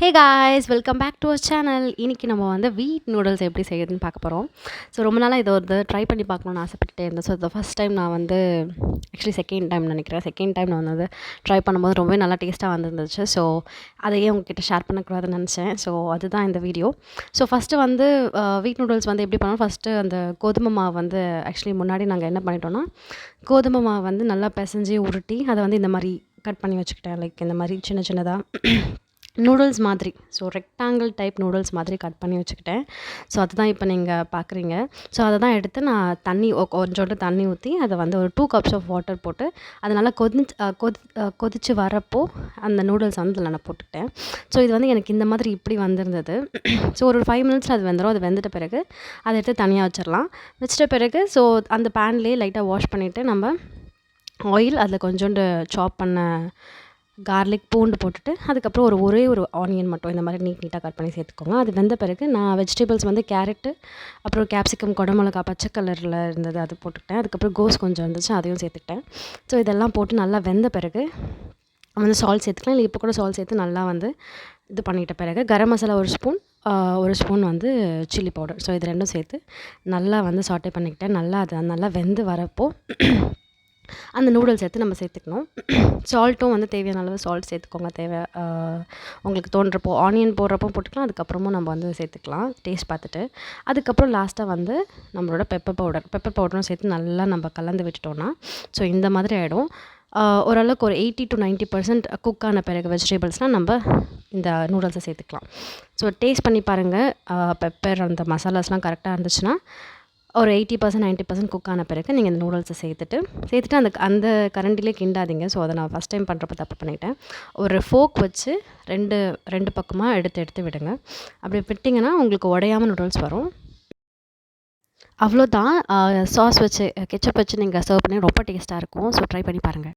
Hey guys welcome back to our channel. இன்றைக்கி நம்ம வந்து வீட் நூடுல்ஸ் எப்படி செய்யுதுன்னு பார்க்க போகிறோம். ஸோ ரொம்ப நாளாக இதை ஒரு ட்ரை பண்ணி பார்க்கணுன்னு ஆசைப்பட்டுட்டே இருந்தேன். ஸோ இந்த ஃபஸ்ட் டைம் நான் வந்து ஆக்சுவலி செகண்ட் டைம் நான் வந்து ட்ரை பண்ணும்போது ரொம்பவே நல்லா டேஸ்ட்டாக வந்துருந்துச்சு. ஸோ அதையே உங்ககிட்ட ஷேர் பண்ணக்கூடாதுன்னு நினச்சேன். ஸோ அதுதான் இந்த வீடியோ. ஸோ ஃபஸ்ட்டு வந்து வீட் நூடுல்ஸ் வந்து எப்படி பண்ணோம், ஃபஸ்ட்டு அந்த கோதுமை மாவு வந்து ஆக்சுவலி முன்னாடி நாங்கள் என்ன பண்ணிட்டோன்னா, கோதுமை மாவு வந்து நல்லா பிசைஞ்சு உருட்டி அதை வந்து இந்த மாதிரி கட் பண்ணி வச்சுக்கிட்டேன். லைக் இந்த மாதிரி சின்ன சின்னதாக நூடுல்ஸ் மாதிரி, ஸோ ரெக்டாங்கிள் டைப் நூடுல்ஸ் மாதிரி கட் பண்ணி வச்சுக்கிட்டேன். ஸோ அதுதான் இப்போ நீங்கள் பார்க்குறீங்க. ஸோ அதை தான் எடுத்து நான் கொஞ்சோண்டு தண்ணி ஊற்றி அதை வந்து ஒரு 2 கப்ஸ் ஆஃப் வாட்டர் போட்டு அது நல்லா கொதிச்சு வரப்போ அந்த நூடுல்ஸ் வந்து அதில் நான் போட்டுக்கிட்டேன். ஸோ இது வந்து எனக்கு இந்த மாதிரி இப்படி வந்திருந்தது. ஸோ ஒரு 5 மினிட்ஸில் அது வெந்துடும். அது வெந்துட்ட பிறகு அதை எடுத்து தனியாக வச்சிடலாம். வச்சிட்ட பிறகு ஸோ அந்த பேன்லேயே லைட்டாக வாஷ் பண்ணிவிட்டு நம்ம ஆயில், அதில் கொஞ்சோண்டு சாப் பண்ண கார்லிக், பூண்டு போட்டுட்டு அதுக்கப்புறம் ஒரே ஒரு ஆனியன் மட்டும் இந்த மாதிரி நீட்டாக கட் பண்ணி சேர்த்துக்கோங்க. அது வெந்த பிறகு நான் வெஜிடபிள்ஸ் வந்து கேரட்டு, அப்புறம் கேப்சிகம், குடமிளகா பச்சை கலரில் இருந்தது அது போட்டுக்கிட்டேன். அதுக்கப்புறம் கோஸ் கொஞ்சம் இருந்துச்சு, அதையும் சேர்த்துக்கிட்டேன். ஸோ இதெல்லாம் போட்டு நல்லா வெந்த பிறகு வந்து சால்ட் சேர்த்துக்கலாம். இல்லை இப்போ கூட சால்ட் சேர்த்து நல்லா வந்து இது பண்ணிட்ட பிறகு கரம் மசாலா ஒரு ஸ்பூன் வந்து சில்லி பவுடர், ஸோ இது ரெண்டும் சேர்த்து நல்லா வந்து சாட்டே பண்ணிக்கிட்டேன். அது நல்லா வெந்து வரப்போ அந்த நூடுல்ஸ் எடுத்து நம்ம சேர்த்துக்கணும். சால்ட்டும் வந்து தேவையான அளவு சால்ட் சேர்த்துக்கோங்க. உங்களுக்கு தோன்றப்போ ஆனியன் போடுறப்போ போட்டுக்கலாம். அதுக்கப்புறமும் நம்ம வந்து சேர்த்துக்கலாம் டேஸ்ட் பார்த்துட்டு. அதுக்கப்புறம் லாஸ்ட்டாக வந்து நம்மளோட பெப்பர் பவுடரும் சேர்த்து நல்லா நம்ம கலந்து விட்டுட்டோன்னா ஸோ இந்த மாதிரி ஆகிடும். ஓரளவுக்கு ஒரு 80 to 90% குக் ஆன பிறகு வெஜிடபிள்ஸ்னால் நம்ம இந்த நூடுல்ஸை சேர்த்துக்கலாம். ஸோ டேஸ்ட் பண்ணி பாருங்கள். பெப்பர் அந்த மசாலாஸ்லாம் கரெக்டாக இருந்துச்சுன்னா ஒரு 80% 90% குக் ஆன பிறகு நீங்கள் இந்த நூடுல்ஸை சேர்த்துட்டு அந்த கரண்டிலே கிண்டாதீங்க. ஸோ அதை நான் ஃபஸ்ட் டைம் பண்ணுறப்ப தப்பு பண்ணிட்டேன். ஒரு ஃபோக் வச்சு ரெண்டு பக்கமாக எடுத்து விடுங்க. அப்படி விட்டிங்கன்னா உங்களுக்கு உடையாமல் நூடுல்ஸ் வரும். அவ்வளோதான். சாஸ் வச்சு கெச்சப் வச்சு நீங்கள் சர்வ் பண்ணி ரொம்ப டேஸ்ட்டாக இருக்கும். ஸோ ட்ரை பண்ணி பாருங்கள்.